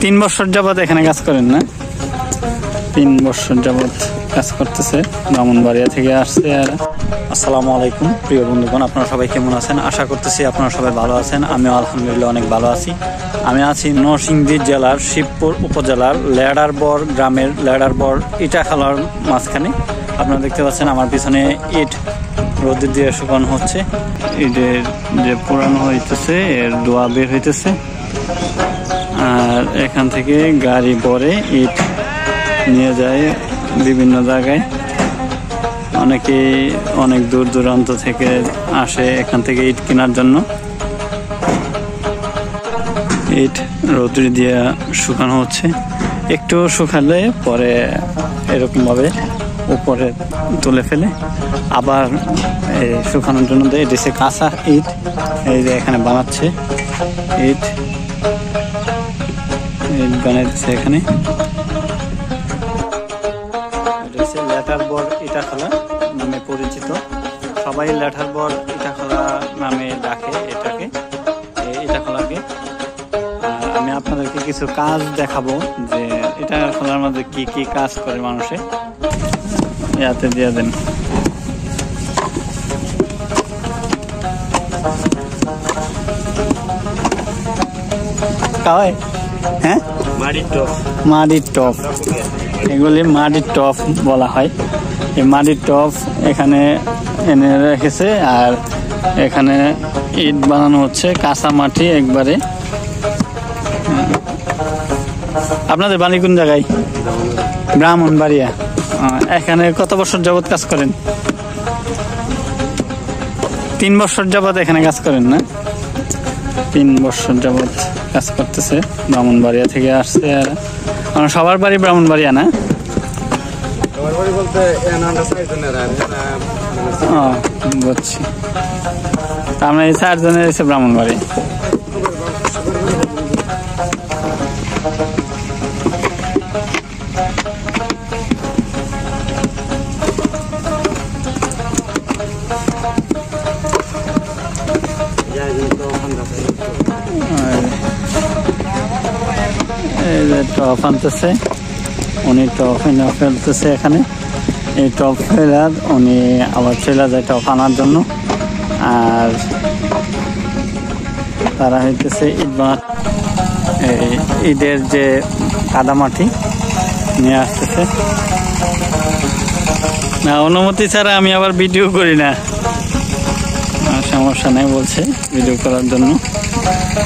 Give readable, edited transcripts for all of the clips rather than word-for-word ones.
3 বছর যাবত এখানে কাজ করেন না? 3 বছর যাবত কাজ করতেছে, ব্রাহ্মণবাড়িয়া থেকে আসছে। আর আসসালামু আলাইকুম প্রিয় বন্ধুগণ, আপনারা সবাই কেমন আছেন? আশা করতেছি আপনারা সবাই ভালো আছেন। আমিও আলহামদুলিল্লাহ অনেক ভালো আছি। আমি আছি নরসিংদী জেলার শিবপুর উপজেলার লেডারবর গ্রামের লেডারবর ইটাখালার মাঝখানে। আপনারা দেখতে পাচ্ছেন আমার পিছনে ইট রোদ দিয়ে শুকানো হচ্ছে। ইটের যে পুরানো হইতেছে এর ধোয়া বের হইতেছে, আর এখান থেকে গাড়ি ভরে ইট নিয়ে যায় বিভিন্ন জায়গায়। অনেকেই অনেক দূর দূরান্ত থেকে আসে এখান থেকে ইট কেনার জন্য। ইট রোদ্রে দিয়ে শুকানো হচ্ছে, একটু শুকালে পরে এরকমভাবে উপরে তুলে ফেলে আবার শুকানোর জন্য দেয়। এটা হচ্ছে কাঁচা ইট, এই যে এখানে বানাচ্ছে ইট বানাচ্ছে এখানে। লেডারবর ইটাখালা নামে পরিচিত, সবাই লেডারবর ইটাখালা নামে ডাকে এটাকে, ইটাখালাকে। আমি আপনাদেরকে কিছু কাজ দেখাবো যে ইটাখালার মধ্যে কি কি কাজ করে মানুষে। ইয়াতে দিয়ে দেন। হ্যাঁ, মাটির টপ, এগুলি মাটির টপ বলা হয়। এই মাটির টপ এখানে এনে রেখেছে, আর এখানে ইট বানানো হচ্ছে কাঁচা মাটি একবারে। আপনাদের বাড়ি কোন জায়গায়? ব্রাহ্মণবাড়িয়া। এখানে কত বছর যাবত কাজ করেন? 3 বছর যাবত এখানে কাজ করেন না? 3 বছর যাবত কাজ করতেছে, ব্রাহ্মণবাড়িয়া থেকে আসছে। আর আমার সবার বাড়ি ব্রাহ্মণবাড়িয়া না? বুঝছি, আমরা এই 4 জনের এসে ব্রাহ্মণবাড়ি। এই যে টপ আনতেছে উনি, টপ এনে ফেলতেছে এখানে। এই টপ ফেলার উনি আবার চলে যায় টপ আনার জন্য। আর তারা হইতেছে ইট বানা, ইটের যে কাদামাটি নিয়ে আসতেছে। না, অনুমতি ছাড়া আমি আবার ভিডিও করি না, সমস্যা নেই বলছে ভিডিও করার জন্য,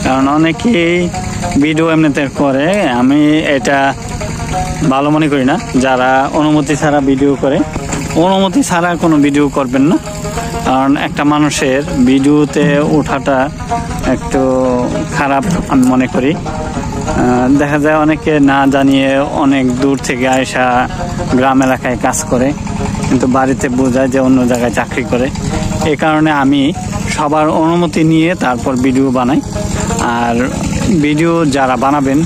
কারণ অনেকেই ভিডিও এমনিতে করে। আমি এটা ভালো মনে করি না যারা অনুমতি ছাড়া ভিডিও করে। অনুমতি ছাড়া কোনো ভিডিও করবেন না, কারণ একটা মানুষের ভিডিওতে ওঠাটা একটু খারাপ আমি মনে করি। দেখা যায় অনেকে না জানিয়ে অনেক দূর থেকে আয়সা গ্রাম এলাকায় কাজ করে, কিন্তু বাড়িতে বোঝায় যে অন্য জায়গায় চাকরি করে। এই কারণে আমি সবার অনুমতি নিয়ে তারপর ভিডিও বানাই। আর ভিডিও যারা বানাবেন,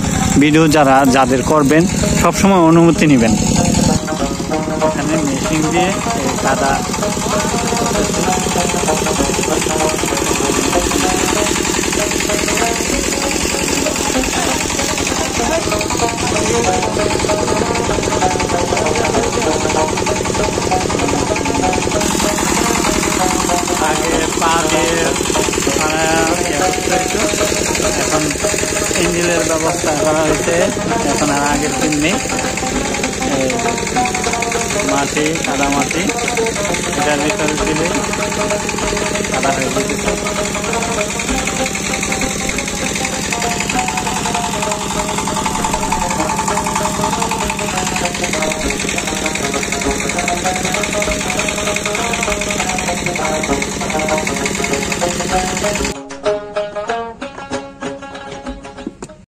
ভিডিও যাদের করবেন, সবসময় অনুমতি নেবেন। এখানে মেশিন দিয়ে কাদা আগে পা দিয়ে এখন ইঞ্জিনের ব্যবস্থা করা হয়েছে। এখন আর আগের দিন নেই, মাটি কাদা মাটি এটার ভিতরে দিলে কাদা হয়ে যেত।